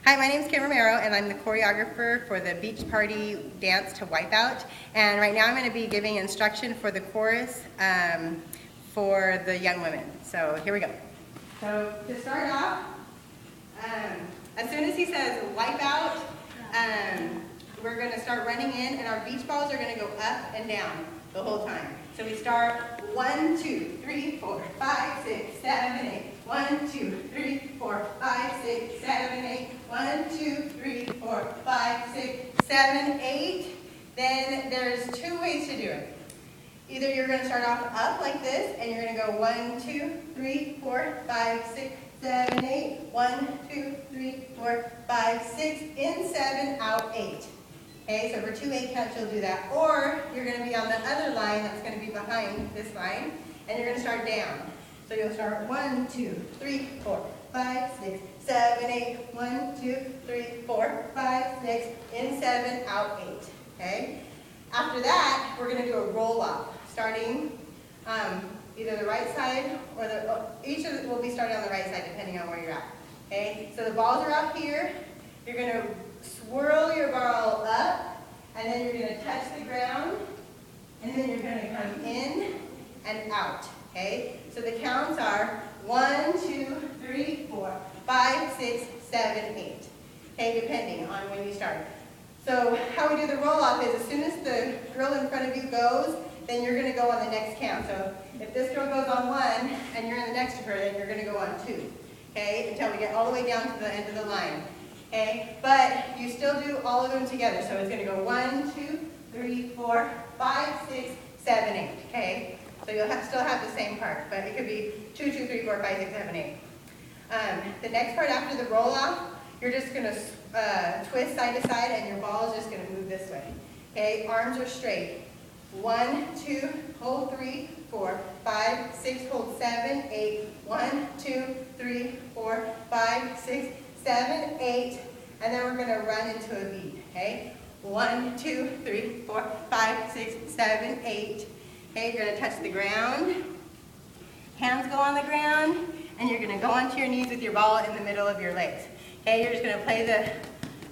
Hi, my name is Kim Romero, and I'm the choreographer for the beach party dance to Wipeout. And right now I'm going to be giving instruction for the chorus for the young women. So here we go. So to start off, as soon as he says Wipeout, we're going to start running in, and our beach balls are going to go up and down the whole time. So we start 1, 2, 3, 4, 5, 6, 7, 8. 1, 2, 3, 4, 5, 6, 7, 8. 1, 2, 3, 4, 5, 6, 7, 8. Then there's two ways to do it. Either you're going to start off up like this, and you're going to go 1, 2, 3, 4, 5, 6, 7, 8. 1, 2, 3, 4, 5, 6. In 7, out 8. Okay, so for 2 8 counts, you'll do that. Or you're going to be on the other line that's going to be behind this line, and you're going to start down. So you'll start 1, 2, 3, 4, 5, 6, 7, 8. 1, 2, 3, 4, 5, 6. In 7, out 8. Okay? After that, we're going to do a roll-off, starting either the right side or each of it will be starting on the right side depending on where you're at. Okay? So the balls are out here. You're going to swirl your ball up, and then you're going to touch the ground, and then you're going to come in and out. Okay? So the counts are 1, 2, 3, 4, 5, 6, 7, 8. Okay, depending on when you start. So how we do the roll-off is as soon as the girl in front of you goes, then you're going to go on the next count. So if this girl goes on 1 and you're in the next to her, then you're going to go on 2. Okay, until we get all the way down to the end of the line. Okay, but you still do all of them together. So it's going to go 1, 2, 3, 4, 5, 6, 7, 8. Okay, so you'll still have the same part, but it could be 2, 2, 3, 4, 5, 6, 7, 8. The next part after the roll off, you're just going to twist side to side, and your ball is just going to move this way. Okay, arms are straight. 1, 2, hold 3, 4, 5, 6, hold 7, 8. 1, 2, 3, 4, 5, 6, 7, 8, and then we're going to run into a beat. Okay, 1, 2, 3, 4, 5, 6, 7, 8. Okay, you're going to touch the ground. Hands go on the ground, and you're going to go onto your knees with your ball in the middle of your legs. Okay, you're just going to play the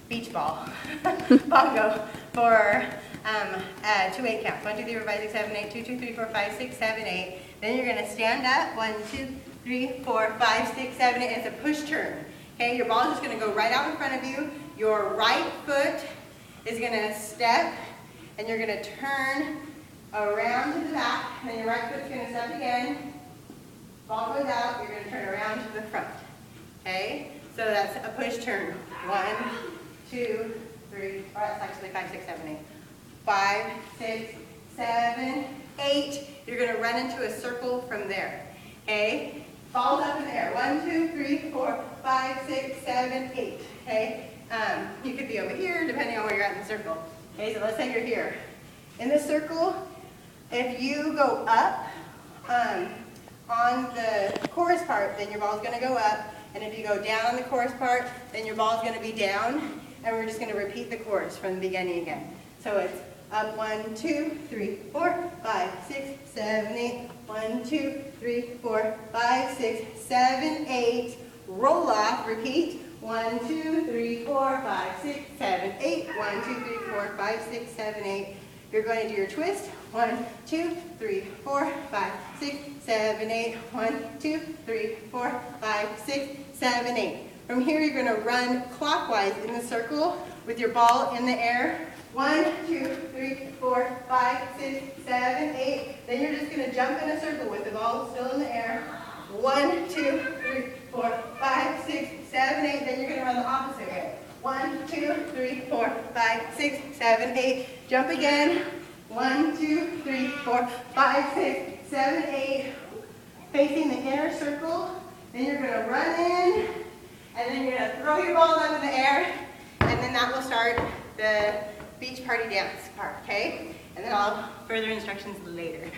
beach ball bongo for 2 8 counts. 1, 2, 3, 4, 5, 6, 7, 8. 2, 2, 3, 4, 5, 6, 7, 8. Then you're going to stand up. 1, 2, 3, 4, 5, 6, 7, 8. It's a push turn. Okay, your ball is just going to go right out in front of you. Your right foot is going to step, and you're going to turn around to the back, and then your right foot's going to step again. Ball goes out, you're going to turn around to the front. Okay, so that's a push turn. 1, 2, 3, or that's actually 5, 6, 7, 8. 5, 6, 7, 8. You're going to run into a circle from there. Okay, balls up in the air. 1, 2, 3, 4, 5, 6, 7, 8. Okay, you could be over here depending on where you're at in the circle. Okay, so let's say you're here. In the circle, if you go up on the chorus part, then your ball's going to go up. And if you go down on the chorus part, then your ball's going to be down. And we're just going to repeat the chorus from the beginning again. So it's up 1, 2, 3, 4, 5, 6, 7, 8. 1, 2, 3, 4, 5, 6, 7, 8. Roll off, repeat. 1, 2, 3, 4, 5, 6, 7, 8. 1, 2, 3, 4, 5, 6, 7, 8. You're going to do your twist. 1, 2, 3, 4, 5, 6, 7, 8. 1, 2, 3, 4, 5, 6, 7, 8. From here, you're going to run clockwise in the circle with your ball in the air. 1, 2, 3, 4, 5, 6, 7, 8. Then you're just going to jump in a circle with the ball still in the air. 1, 2, 3, 4, 5, 6, 7, 8. Then you're going to run the opposite way. 1, 2, 3, 4, 5, 6, 7, 8. Jump again. 1, 2, 3, 4, 5, 6, 7, 8. Facing the inner circle. Then you're going to run in, and then you're going to throw your balls up in the air, and then that will start the beach party dance part, okay? And then I'll further instructions later.